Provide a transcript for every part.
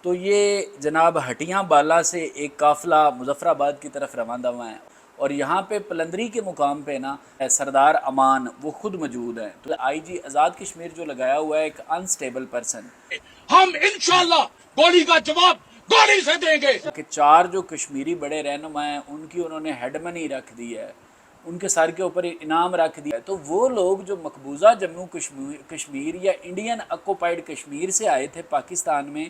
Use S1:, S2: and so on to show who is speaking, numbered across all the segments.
S1: تو یہ جناب ہٹیاں بالا سے ایک قافلہ مظفر آباد کی طرف روانہ ہوا ہے، اور یہاں پہ پلندری کے مقام پہ نا سردار امان وہ خود موجود ہیں۔ تو آئی جی آزاد کشمیر جو لگایا ہوا ہے ایک انسٹیبل پرسن،
S2: ہم انشاءاللہ گولی کا جواب گولی سے دیں گے
S1: کہ چار جو کشمیری بڑے رہنما ہیں ان کی انہوں نے ہیڈ منی رکھ دی ہے، ان کے سر کے اوپر انعام رکھ دیا ہے۔ تو وہ لوگ جو مقبوضہ جموں کشمیر یا انڈین اکوپائیڈ کشمیر سے آئے تھے پاکستان میں،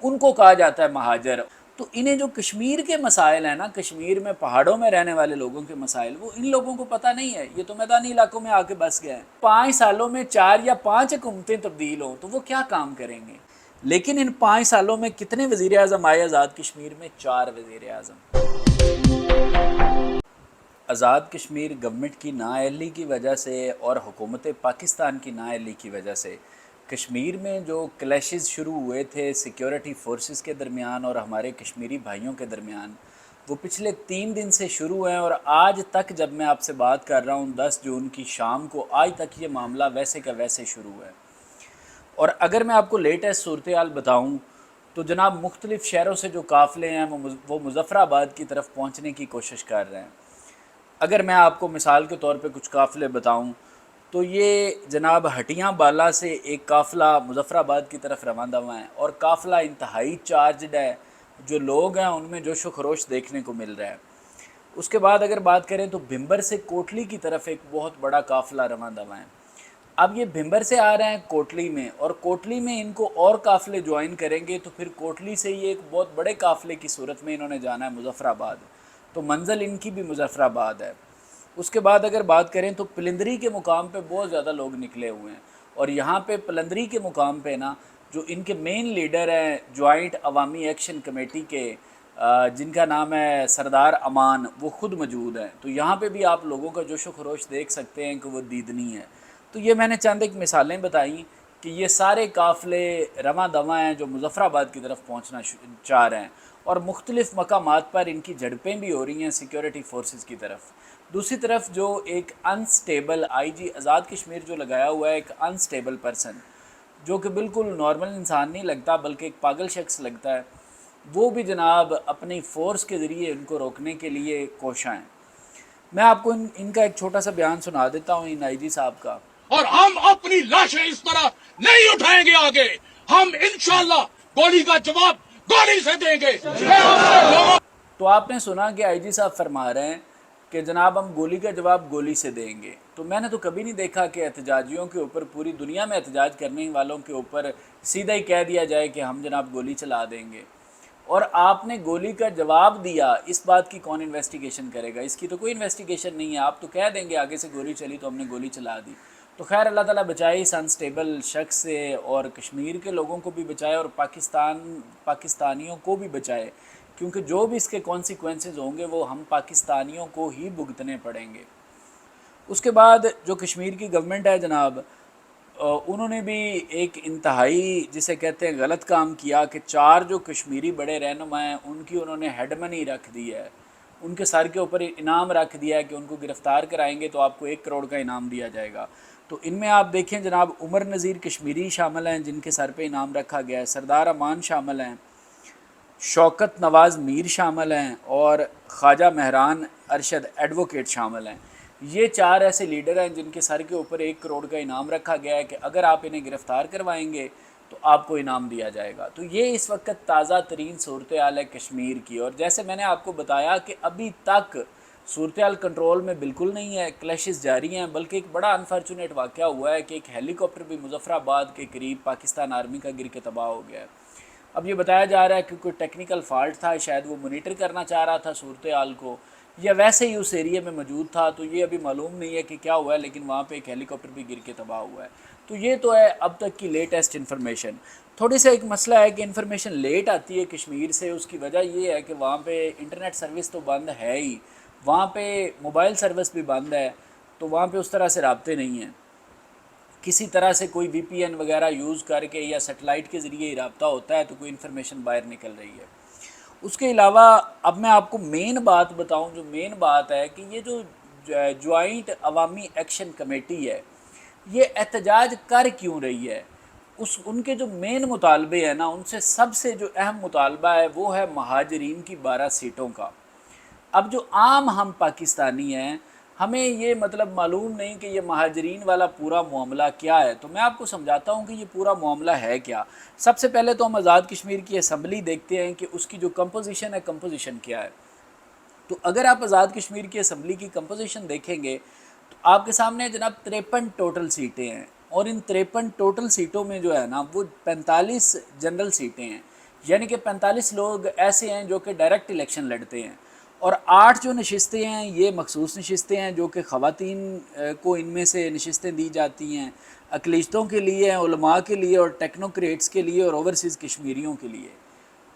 S1: ان کو کہا جاتا ہے مہاجر۔ تو انہیں جو کشمیر کے مسائل ہیں نا، کشمیر میں پہاڑوں میں رہنے والے لوگوں کے مسائل، وہ ان لوگوں کو پتہ نہیں ہے، یہ تو میدانی علاقوں میں آ کے بس گئے ہیں۔ 5 سالوں میں 4 یا 5 حکومتیں تبدیل ہوں تو وہ کیا کام کریں گے؟ لیکن ان 5 سالوں میں کتنے وزیر اعظم آئے آزاد کشمیر میں؟ 4 وزیر اعظم۔ آزاد کشمیر گورنمنٹ کی نااہلی کی وجہ سے اور حکومت پاکستان کی نااہلی کی وجہ سے کشمیر میں جو کلیشز شروع ہوئے تھے سیکیورٹی فورسز کے درمیان اور ہمارے کشمیری بھائیوں کے درمیان، وہ پچھلے 3 دن سے شروع ہوئے ہیں، اور آج تک جب میں آپ سے بات کر رہا ہوں 10 جون کی شام کو، آج تک یہ معاملہ ویسے کا ویسے شروع ہے۔ اور اگر میں آپ کو لیٹسٹ صورتحال بتاؤں تو جناب مختلف شہروں سے جو قافلے ہیں وہ مظفر آباد کی طرف پہنچنے کی کوشش کر رہے ہیں۔ اگر میں آپ کو مثال کے طور پہ کچھ قافلے بتاؤں تو یہ جناب ہٹیاں بالا سے ایک قافلہ مظفر آباد کی طرف روانہ ہوا ہے، اور قافلہ انتہائی چارجڈ ہے، جو لوگ ہیں ان میں جوش و خروش دیکھنے کو مل رہا ہے۔ اس کے بعد اگر بات کریں تو بھمبر سے کوٹلی کی طرف ایک بہت بڑا قافلہ روانہ ہوا ہے۔ اب یہ بھمبر سے آ رہے ہیں کوٹلی میں، اور کوٹلی میں ان کو اور قافلے جوائن کریں گے تو پھر کوٹلی سے یہ ایک بہت بڑے قافلے کی صورت میں انہوں نے جانا ہے مظفر آباد، تو منزل ان کی بھی مظفر آباد ہے۔ اس کے بعد اگر بات کریں تو پلندری کے مقام پہ بہت زیادہ لوگ نکلے ہوئے ہیں، اور یہاں پہ پلندری کے مقام پہ نا جو ان کے مین لیڈر ہیں جوائنٹ عوامی ایکشن کمیٹی کے، جن کا نام ہے سردار امان، وہ خود موجود ہیں۔ تو یہاں پہ بھی آپ لوگوں کا جوش و خروش دیکھ سکتے ہیں کہ وہ دیدنی ہے۔ تو یہ میں نے چند ایک مثالیں بتائیں کہ یہ سارے قافلے رواں دواں ہیں جو مظفر آباد کی طرف پہنچنا چاہ رہے ہیں، اور مختلف مقامات پر ان کی جھڑپیں بھی ہو رہی ہیں سیکیورٹی فورسز کی طرف۔ دوسری طرف جو ایک انسٹیبل آئی جی آزاد کشمیر جو لگایا ہوا ہے ایک انسٹیبل پرسن، جو کہ بالکل نارمل انسان نہیں لگتا بلکہ ایک پاگل شخص لگتا ہے، وہ بھی جناب اپنی فورس کے ذریعے ان کو روکنے کے لیے کوشاں ہیں۔ میں آپ کو ان کا ایک چھوٹا سا بیان سنا دیتا ہوں ان آئی جی صاحب کا۔
S2: اور ہم اپنی لاشیں اس طرح نہیں اٹھائیں گے آگے، ہم انشاءاللہ گولی کا جواب گولی سے دیں گے۔
S1: تو آپ نے سنا کہ آئی جی صاحب فرما رہے ہیں کہ جناب ہم گولی کا جواب گولی سے دیں گے۔ تو میں نے تو کبھی نہیں دیکھا کہ احتجاجیوں کے اوپر، پوری دنیا میں احتجاج کرنے والوں کے اوپر سیدھا ہی کہہ دیا جائے کہ ہم جناب گولی چلا دیں گے، اور آپ نے گولی کا جواب دیا، اس بات کی کون انویسٹیگیشن کرے گا؟ اس کی تو کوئی انویسٹیگیشن نہیں ہے، آپ تو کہہ دیں گے آگے سے گولی چلی تو ہم نے گولی چلا دی۔ تو خیر اللہ تعالیٰ بچائے اس انسٹیبل شخص سے، اور کشمیر کے لوگوں کو بھی بچائے، اور پاکستانیوں کو بھی بچائے، کیونکہ جو بھی اس کے کانسیکوینسز ہوں گے وہ ہم پاکستانیوں کو ہی بھگتنے پڑیں گے۔ اس کے بعد جو کشمیر کی گورنمنٹ ہے جناب، انہوں نے بھی ایک انتہائی جسے کہتے ہیں غلط کام کیا کہ 4 جو کشمیری بڑے رہنما ہیں ان کی انہوں نے ہیڈ منی رکھ دی ہے، ان کے سر کے اوپر انعام رکھ دیا ہے کہ ان کو گرفتار کرائیں گے تو آپ کو 1 کروڑ کا انعام دیا جائے گا۔ تو ان میں آپ دیکھیں جناب عمر نذیر کشمیری شامل ہیں جن کے سر پہ انعام رکھا گیا ہے، سردار امان شامل ہیں، شوکت نواز میر شامل ہیں، اور خواجہ مہران ارشد ایڈوکیٹ شامل ہیں۔ یہ 4 ایسے لیڈر ہیں جن کے سر کے اوپر 1 کروڑ کا انعام رکھا گیا ہے کہ اگر آپ انہیں گرفتار کروائیں گے تو آپ کو انعام دیا جائے گا۔ تو یہ اس وقت تازہ ترین صورتحال ہے کشمیر کی، اور جیسے میں نے آپ کو بتایا کہ ابھی تک صورتحال کنٹرول میں بالکل نہیں ہے، کلیشز جاری ہیں، بلکہ ایک بڑا انفارچونیٹ واقعہ ہوا ہے کہ ایک ہیلی کاپٹر بھی مظفر آباد کے قریب پاکستان آرمی کا گر کے تباہ ہو گیا ہے۔ اب یہ بتایا جا رہا ہے کہ کوئی ٹیکنیکل فالٹ تھا، شاید وہ مانیٹر کرنا چاہ رہا تھا صورتحال کو، یا ویسے ہی اس ایریے میں موجود تھا، تو یہ ابھی معلوم نہیں ہے کہ کیا ہوا ہے، لیکن وہاں پہ ایک ہیلی کاپٹر بھی گر کے تباہ ہوا ہے۔ تو یہ تو ہے اب تک کی لیٹسٹ انفارمیشن۔ تھوڑی سا ایک مسئلہ ہے کہ انفارمیشن لیٹ آتی ہے کشمیر سے، اس کی وجہ یہ ہے کہ وہاں پہ انٹرنیٹ سروس تو بند ہے ہی، وہاں پہ موبائل سروس بھی بند ہے، تو وہاں پہ اس طرح سے رابطے نہیں ہیں، کسی طرح سے کوئی وی پی این وغیرہ یوز کر کے یا سیٹلائٹ کے ذریعے ہی رابطہ ہوتا ہے تو کوئی انفارمیشن باہر نکل رہی ہے۔ اس کے علاوہ اب میں آپ کو مین بات بتاؤں، جو مین بات ہے کہ یہ جو جوائنٹ عوامی ایکشن کمیٹی ہے، یہ احتجاج کر کیوں رہی ہے؟ ان کے جو مین مطالبے ہیں نا، ان سے سب سے جو اہم مطالبہ ہے وہ ہے مہاجرین کی 12 سیٹوں کا۔ اب جو عام ہم پاکستانی ہیں، ہمیں یہ مطلب معلوم نہیں کہ یہ مہاجرین والا پورا معاملہ کیا ہے، تو میں آپ کو سمجھاتا ہوں کہ یہ پورا معاملہ ہے کیا۔ سب سے پہلے تو ہم آزاد کشمیر کی اسمبلی دیکھتے ہیں کہ اس کی جو کمپوزیشن ہے، کمپوزیشن کیا ہے۔ تو اگر آپ آزاد کشمیر کی اسمبلی کی کمپوزیشن دیکھیں گے تو آپ کے سامنے جناب 53 ٹوٹل سیٹیں ہیں، اور ان 53 ٹوٹل سیٹوں میں جو ہے نا وہ 45 جنرل سیٹیں ہیں، یعنی کہ 45 لوگ ایسے ہیں جو کہ ڈائریکٹ الیکشن لڑتے ہیں، اور 8 جو نشستیں ہیں یہ مخصوص نشستیں ہیں جو کہ خواتین کو ان میں سے نشستیں دی جاتی ہیں، اقلیتوں کے لیے، علماء کے لیے، اور ٹیکنوکریٹس کے لیے، اور اوورسیز کشمیریوں کے لیے۔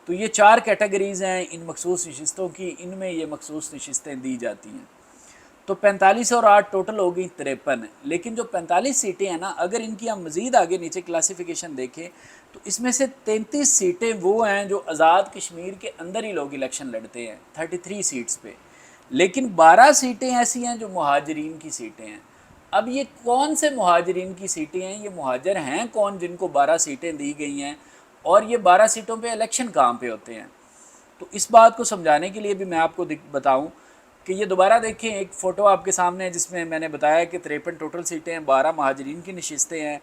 S1: تو یہ 4 کیٹیگریز ہیں ان مخصوص نشستوں کی، ان میں یہ مخصوص نشستیں دی جاتی ہیں۔ تو 45 اور 8 ٹوٹل ہو گئی 53، لیکن جو 45 سیٹیں ہیں نا، اگر ان کی ہم مزید آگے نیچے کلاسیفیکیشن دیکھیں تو اس میں سے 33 سیٹیں وہ ہیں جو آزاد کشمیر کے اندر ہی لوگ الیکشن لڑتے ہیں 33 سیٹس پہ، لیکن 12 سیٹیں ایسی ہیں جو مہاجرین کی سیٹیں ہیں۔ اب یہ کون سے مہاجرین کی سیٹیں ہیں، یہ مہاجر ہیں کون جن کو 12 سیٹیں دی گئی ہیں، اور یہ 12 سیٹوں پہ الیکشن کہاں پہ ہوتے ہیں؟ تو اس بات کو سمجھانے کے لیے بھی میں آپ کو بتاؤں کہ یہ دوبارہ دیکھیں، ایک فوٹو آپ کے سامنے ہے جس میں میں نے بتایا کہ 53 ٹوٹل سیٹیں ہیں، 12 مہاجرین کی نشستیں ہیں۔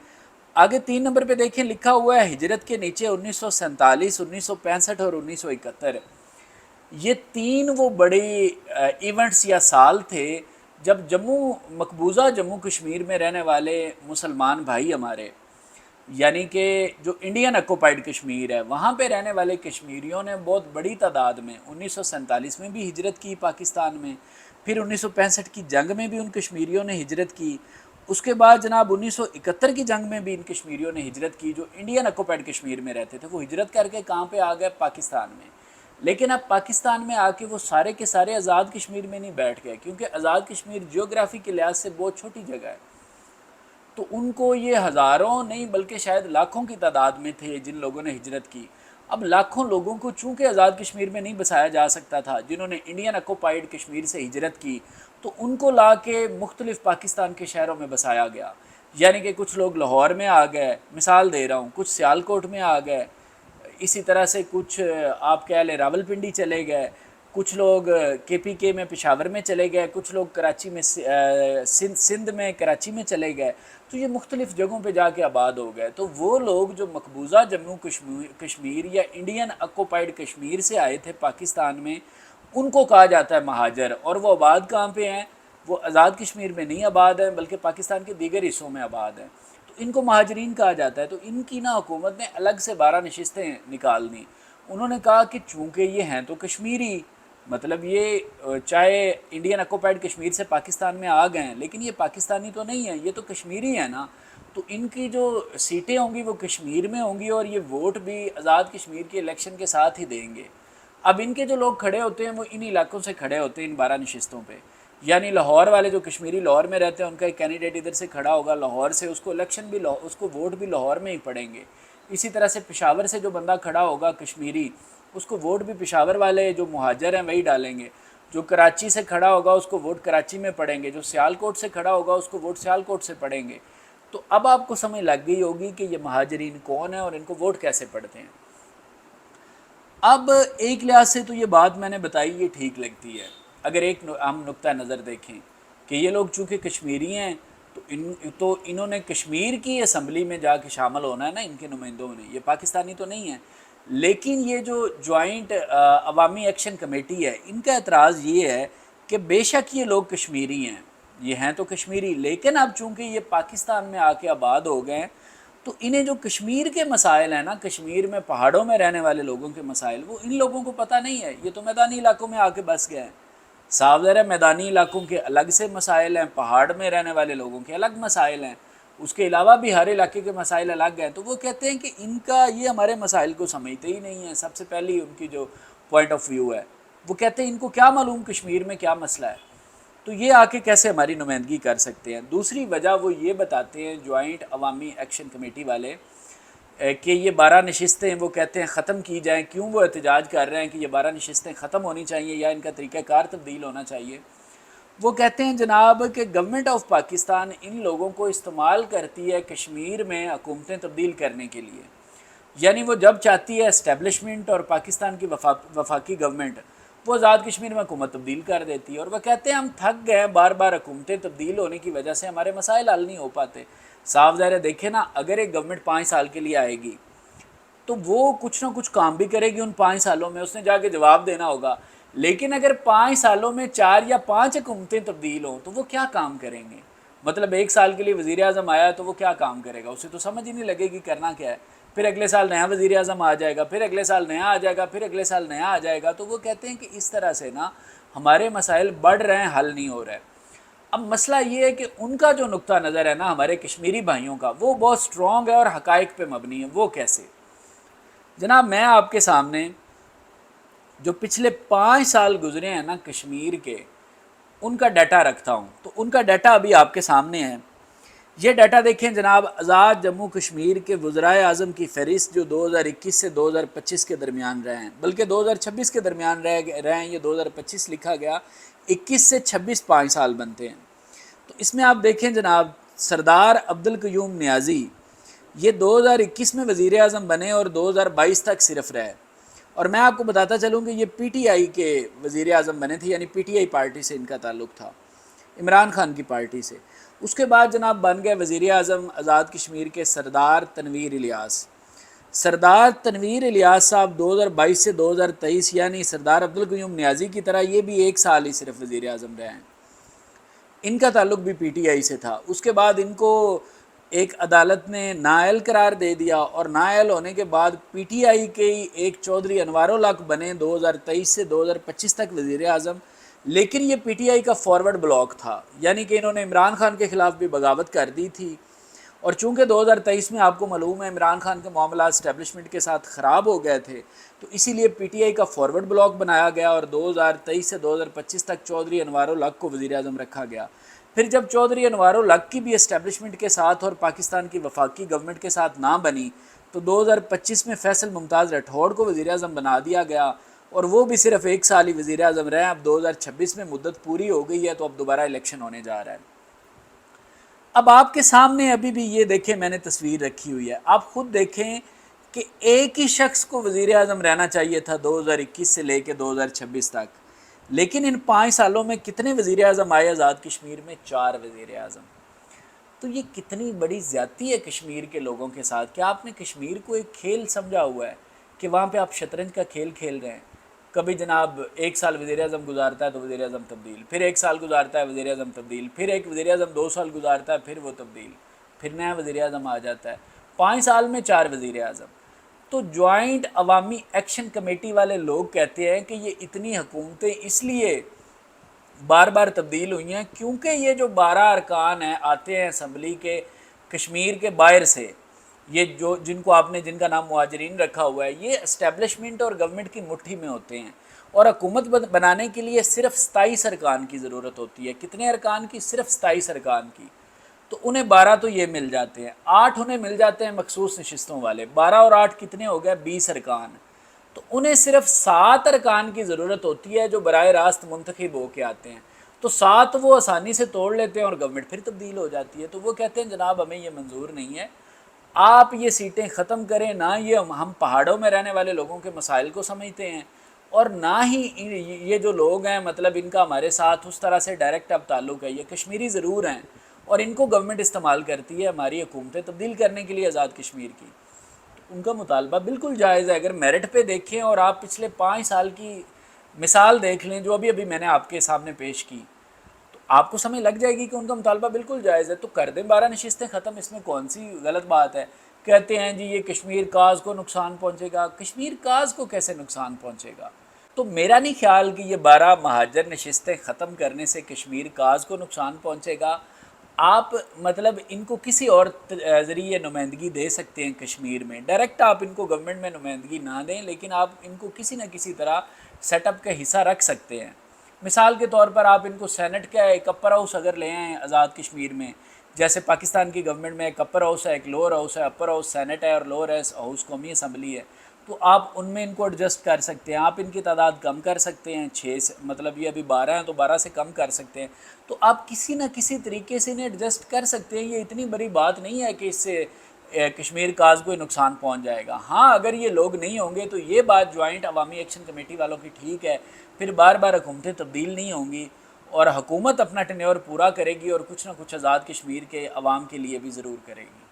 S1: آگے 3 نمبر پہ دیکھیں لکھا ہوا ہے ہجرت کے نیچے 1947، 1965 اور 1971۔ یہ 3 وہ بڑے ایونٹس یا سال تھے جب مقبوضہ جموں کشمیر میں رہنے والے مسلمان بھائی ہمارے، یعنی کہ جو انڈین اکوپائڈ کشمیر ہے، وہاں پہ رہنے والے کشمیریوں نے بہت بڑی تعداد میں 1947 میں بھی ہجرت کی پاکستان میں، پھر 1965 کی جنگ میں بھی ان کشمیریوں نے ہجرت کی، اس کے بعد جناب 1971 کی جنگ میں بھی ان کشمیریوں نے ہجرت کی جو انڈین اکوپائڈ کشمیر میں رہتے تھے، وہ ہجرت کر کے کہاں پہ آ گئے؟ پاکستان میں۔ لیکن اب پاکستان میں آ کے وہ سارے کے سارے آزاد کشمیر میں نہیں بیٹھ گئے، کیونکہ آزاد کشمیر جیوگرافی کے لحاظ سے بہت چھوٹی جگہ ہے، تو ان کو یہ ہزاروں نہیں بلکہ شاید لاکھوں کی تعداد میں تھے جن لوگوں نے ہجرت کی۔ اب لاکھوں لوگوں کو چونکہ آزاد کشمیر میں نہیں بسایا جا سکتا تھا، جنہوں نے انڈین اکوپائڈ کشمیر سے ہجرت کی تو ان کو لا کے مختلف پاکستان کے شہروں میں بسایا گیا، یعنی کہ کچھ لوگ لاہور میں آ گئے، مثال دے رہا ہوں، کچھ سیالکوٹ میں آ گئے، اسی طرح سے کچھ آپ کہہ لیں راولپنڈی چلے گئے، کچھ لوگ کے پی کے میں پشاور میں چلے گئے، کچھ لوگ کراچی میں سندھ میں کراچی میں چلے گئے، تو یہ مختلف جگہوں پہ جا کے آباد ہو گئے۔ تو وہ لوگ جو مقبوضہ جموں کشمیر یا انڈین اکوپائڈ کشمیر سے آئے تھے پاکستان میں، ان کو کہا جاتا ہے مہاجر، اور وہ آباد کہاں پہ ہیں؟ وہ آزاد کشمیر میں نہیں آباد ہیں بلکہ پاکستان کے دیگر حصوں میں آباد ہیں، تو ان کو مہاجرین کہا جاتا ہے۔ تو ان کی نا حکومت نے الگ سے 12 نشستیں نکال دیں۔ انہوں نے کہا کہ چونکہ یہ ہیں تو کشمیری، مطلب یہ چاہے انڈین اکوپائڈ کشمیر سے پاکستان میں آ گئے ہیں لیکن یہ پاکستانی تو نہیں ہیں، یہ تو کشمیری ہیں نا، تو ان کی جو سیٹیں ہوں گی وہ کشمیر میں ہوں گی، اور یہ ووٹ بھی آزاد کشمیر کے الیکشن کے ساتھ ہی دیں گے۔ اب ان کے جو لوگ کھڑے ہوتے ہیں وہ ان علاقوں سے کھڑے ہوتے ہیں ان 12 نشستوں پہ، یعنی لاہور والے جو کشمیری لاہور میں رہتے ہیں ان کا ایک کینڈیڈیٹ ادھر سے کھڑا ہوگا لاہور سے، اس کو الیکشن بھی اس کو ووٹ بھی لاہور میں ہی پڑیں گے۔ اسی طرح سے پشاور سے جو بندہ کھڑا ہوگا کشمیری، اس کو ووٹ بھی پشاور والے جو مہاجر ہیں وہی ڈالیں گے۔ جو کراچی سے کھڑا ہوگا اس کو ووٹ کراچی میں پڑیں گے، جو سیالکوٹ سے کھڑا ہوگا اس کو ووٹ سیالکوٹ سے پڑیں گے۔ تو اب آپ کو سمجھ لگ گئی ہوگی کہ یہ مہاجرین کون ہیں اور ان کو ووٹ کیسے پڑتے ہیں۔ اب ایک لحاظ سے تو یہ بات میں نے بتائی یہ ٹھیک لگتی ہے، اگر ایک ہم نقطہ نظر دیکھیں کہ یہ لوگ چونکہ کشمیری ہیں تو انہوں نے کشمیر کی اسمبلی میں جا کے شامل ہونا ہے نا، ان کے نمائندوں نے، یہ پاکستانی تو نہیں ہیں۔ لیکن یہ جو جوائنٹ عوامی ایکشن کمیٹی ہے، ان کا اعتراض یہ ہے کہ بے شک یہ لوگ کشمیری ہیں، یہ ہیں تو کشمیری، لیکن اب چونکہ یہ پاکستان میں آ کے آباد ہو گئے ہیں تو انہیں جو کشمیر کے مسائل ہیں نا، کشمیر میں پہاڑوں میں رہنے والے لوگوں کے مسائل، وہ ان لوگوں کو پتہ نہیں ہے، یہ تو میدانی علاقوں میں آ کے بس گئے ہیں۔ صاف ظاہر ہے میدانی علاقوں کے الگ سے مسائل ہیں، پہاڑ میں رہنے والے لوگوں کے الگ مسائل ہیں، اس کے علاوہ بھی ہر علاقے کے مسائل الگ ہیں، تو وہ کہتے ہیں کہ ان کا یہ ہمارے مسائل کو سمجھتے ہی نہیں ہیں۔ سب سے پہلی ان کی جو پوائنٹ آف ویو ہے، وہ کہتے ہیں ان کو کیا معلوم کشمیر میں کیا مسئلہ ہے، تو یہ آ کے کیسے ہماری نمائندگی کر سکتے ہیں۔ دوسری وجہ وہ یہ بتاتے ہیں جوائنٹ عوامی ایکشن کمیٹی والے کہ یہ 12 نشستیں وہ کہتے ہیں ختم کی جائیں۔ کیوں وہ احتجاج کر رہے ہیں کہ یہ 12 نشستیں ختم ہونی چاہیے یا ان کا طریقہ کار تبدیل ہونا چاہیے؟ وہ کہتے ہیں جناب کہ گورنمنٹ آف پاکستان ان لوگوں کو استعمال کرتی ہے کشمیر میں حکومتیں تبدیل کرنے کے لیے، یعنی وہ جب چاہتی ہے اسٹیبلشمنٹ اور پاکستان کی وفاقی گورنمنٹ وہ آزاد کشمیر میں حکومت تبدیل کر دیتی ہے، اور وہ کہتے ہیں ہم تھک گئے ہیں بار بار حکومتیں تبدیل ہونے کی وجہ سے ہمارے مسائل حل نہیں ہو پاتے۔ صاف ظاہر ہے، دیکھیں نا، اگر ایک گورنمنٹ 5 سال کے لیے آئے گی تو وہ کچھ نہ کچھ کام بھی کرے گی، ان 5 سالوں میں اس نے جا کے جواب دینا ہوگا، لیکن اگر 5 سالوں میں 4 یا 5 حکومتیں تبدیل ہوں تو وہ کیا کام کریں گے؟ مطلب 1 سال کے لیے وزیر اعظم آیا تو وہ کیا کام کرے گا؟ اسے تو سمجھ ہی نہیں لگے گی کرنا کیا ہے، پھر اگلے سال نیا وزیر اعظم آ جائے گا، پھر اگلے سال نیا آ جائے گا، پھر اگلے سال نیا آ جائے گا۔ تو وہ کہتے ہیں کہ اس طرح سے نا ہمارے مسائل بڑھ رہے ہیں، حل نہیں ہو رہے۔ اب مسئلہ یہ ہے کہ ان کا جو نقطہ نظر ہے نا ہمارے کشمیری بھائیوں کا، وہ بہت سٹرونگ ہے اور حقائق پہ مبنی ہے۔ وہ کیسے؟ جناب میں آپ کے سامنے جو پچھلے 5 سال گزرے ہیں نا کشمیر کے، ان کا ڈیٹا رکھتا ہوں، تو ان کا ڈیٹا ابھی آپ کے سامنے ہے۔ یہ ڈیٹا دیکھیں جناب، آزاد جموں کشمیر کے وزرائے اعظم کی فہرست جو 2021 سے 2025 کے درمیان رہے ہیں، بلکہ 2026 کے درمیان رہے ہیں، یہ 2025 لکھا گیا، 21 سے 26 5 سال بنتے ہیں۔ تو اس میں آپ دیکھیں جناب، سردار عبدالقیوم نیازی یہ 2021 میں وزیر اعظم بنے اور 2022 تک صرف رہے، اور میں آپ کو بتاتا چلوں کہ یہ پی ٹی آئی کے وزیر اعظم بنے تھے، یعنی پی ٹی آئی پارٹی سے ان کا تعلق تھا، عمران خان کی پارٹی سے۔ اس کے بعد جناب بن گئے وزیر اعظم آزاد کشمیر کے سردار تنویر الیاس۔ سردار تنویر الیاس صاحب 2022 سے 2023، یعنی سردار عبدالقیوم نیازی کی طرح یہ بھی 1 سال ہی صرف وزیر اعظم رہے ہیں۔ ان کا تعلق بھی پی ٹی آئی سے تھا۔ اس کے بعد ان کو ایک عدالت نے نااہل قرار دے دیا، اور نااہل ہونے کے بعد پی ٹی آئی کے ایک چودھری انوار الحق بنے 2023 سے 2025 تک وزیر اعظم، لیکن یہ پی ٹی آئی کا فارورڈ بلاک تھا، یعنی کہ انہوں نے عمران خان کے خلاف بھی بغاوت کر دی تھی، اور چونکہ 2023 میں آپ کو معلوم ہے عمران خان کے معاملات اسٹیبلشمنٹ کے ساتھ خراب ہو گئے تھے، تو اسی لیے پی ٹی آئی کا فارورڈ بلاک بنایا گیا، اور 2023 سے 2025 تک چودھری انوار الحق کو وزیر اعظم رکھا گیا۔ پھر جب چودھری انوار الحق کی بھی اسٹیبلشمنٹ کے ساتھ اور پاکستان کی وفاقی گورنمنٹ کے ساتھ نہ بنی، تو 2025 میں فیصل ممتاز راٹھوڑ کو وزیر اعظم بنا دیا گیا، اور وہ بھی صرف 1 سال ہی وزیر اعظم رہے۔ اب 2026 میں مدت پوری ہو گئی ہے، تو اب دوبارہ الیکشن ہونے جا رہا ہے۔ اب آپ کے سامنے ابھی بھی یہ دیکھیں، میں نے تصویر رکھی ہوئی ہے، آپ خود دیکھیں کہ ایک ہی شخص کو وزیر اعظم رہنا چاہیے تھا 2021 سے لے کے 2026 تک، لیکن ان 5 سالوں میں کتنے وزیر اعظم آئے آزاد کشمیر میں؟ 4 وزیر اعظم۔ تو یہ کتنی بڑی زیادتی ہے کشمیر کے لوگوں کے ساتھ۔ کیا آپ نے کشمیر کو ایک کھیل سمجھا ہوا ہے کہ وہاں پہ آپ شطرنج کا کھیل کھیل رہے ہیں؟ کبھی جناب 1 سال وزیر اعظم گزارتا ہے تو وزیر اعظم تبدیل، پھر 1 سال گزارتا ہے وزیر اعظم تبدیل، پھر ایک وزیر اعظم 2 سال گزارتا ہے پھر وہ تبدیل، پھر نیا وزیر اعظم آ جاتا ہے۔ 5 سال میں 4 وزیر اعظم۔ تو جوائنٹ عوامی ایکشن کمیٹی والے لوگ کہتے ہیں کہ یہ اتنی حکومتیں اس لیے بار بار تبدیل ہوئی ہیں کیونکہ یہ جو 12 ارکان ہیں آتے ہیں اسمبلی کے کشمیر کے باہر سے، یہ جو جن کو آپ نے جن کا نام مہاجرین رکھا ہوا ہے، یہ اسٹیبلشمنٹ اور گورنمنٹ کی مٹھی میں ہوتے ہیں، اور حکومت بنانے کے لیے صرف 27 ارکان کی ضرورت ہوتی ہے۔ کتنے ارکان کی؟ صرف 27 ارکان کی۔ تو انہیں 12 تو یہ مل جاتے ہیں، 8 انہیں مل جاتے ہیں مخصوص نشستوں والے، 12 اور 8 کتنے ہو گئے؟ 20 ارکان۔ تو انہیں صرف 7 ارکان کی ضرورت ہوتی ہے جو براہ راست منتخب ہو کے آتے ہیں، تو 7 وہ آسانی سے توڑ لیتے ہیں اور گورنمنٹ پھر تبدیل ہو جاتی ہے۔ تو وہ کہتے ہیں جناب ہمیں یہ منظور نہیں ہے، آپ یہ سیٹیں ختم کریں، نہ یہ ہم پہاڑوں میں رہنے والے لوگوں کے مسائل کو سمجھتے ہیں، اور نہ ہی یہ جو لوگ ہیں مطلب ان کا ہمارے ساتھ اس طرح سے ڈائریکٹ اب تعلق ہے۔ یہ کشمیری ضرور ہیں، اور ان کو گورنمنٹ استعمال کرتی ہے ہماری حکومتیں تبدیل کرنے کے لیے آزاد کشمیر کی۔ ان کا مطالبہ بالکل جائز ہے۔ اگر میرٹ پہ دیکھیں اور آپ پچھلے 5 سال کی مثال دیکھ لیں جو ابھی میں نے آپ کے سامنے پیش کی، تو آپ کو سمجھ لگ جائے گی کہ ان کا مطالبہ بالکل جائز ہے۔ تو کر دیں 12 نشستیں ختم، اس میں کون سی غلط بات ہے؟ کہتے ہیں جی یہ کشمیر کاز کو نقصان پہنچے گا۔ کشمیر کاز کو کیسے نقصان پہنچے گا؟ تو میرا نہیں خیال کہ یہ 12 مہاجر نشستیں ختم کرنے سے کشمیر کاز کو نقصان پہنچے گا۔ آپ مطلب ان کو کسی اور ذریعے نمائندگی دے سکتے ہیں کشمیر میں، ڈائریکٹ آپ ان کو گورنمنٹ میں نمائندگی نہ دیں، لیکن آپ ان کو کسی نہ کسی طرح سیٹ اپ کا حصہ رکھ سکتے ہیں۔ مثال کے طور پر آپ ان کو سینٹ کا ایک اپر ہاؤس اگر لے آئیں آزاد کشمیر میں، جیسے پاکستان کی گورنمنٹ میں ایک اپر ہاؤس ہے، ایک لوور ہاؤس ہے، اپر ہاؤس سینٹ ہے اور لوور ہاؤس قومی اسمبلی ہے، تو آپ ان میں ان کو ایڈجسٹ کر سکتے ہیں، آپ ان کی تعداد کم کر سکتے ہیں، 6 سے مطلب یہ ابھی 12 ہیں تو 12 سے کم کر سکتے ہیں، تو آپ کسی نہ کسی طریقے سے انہیں ایڈجسٹ کر سکتے ہیں۔ یہ اتنی بڑی بات نہیں ہے کہ اس سے کشمیر کاز کوئی نقصان پہنچ جائے گا۔ ہاں اگر یہ لوگ نہیں ہوں گے تو یہ بات جوائنٹ عوامی ایکشن کمیٹی والوں کی ٹھیک ہے، پھر بار بار حکومتیں تبدیل نہیں ہوں گی اور حکومت اپنا ٹینیور پورا کرے گی اور کچھ نہ کچھ آزاد کشمیر کے عوام کے لیے بھی ضرور کرے گی۔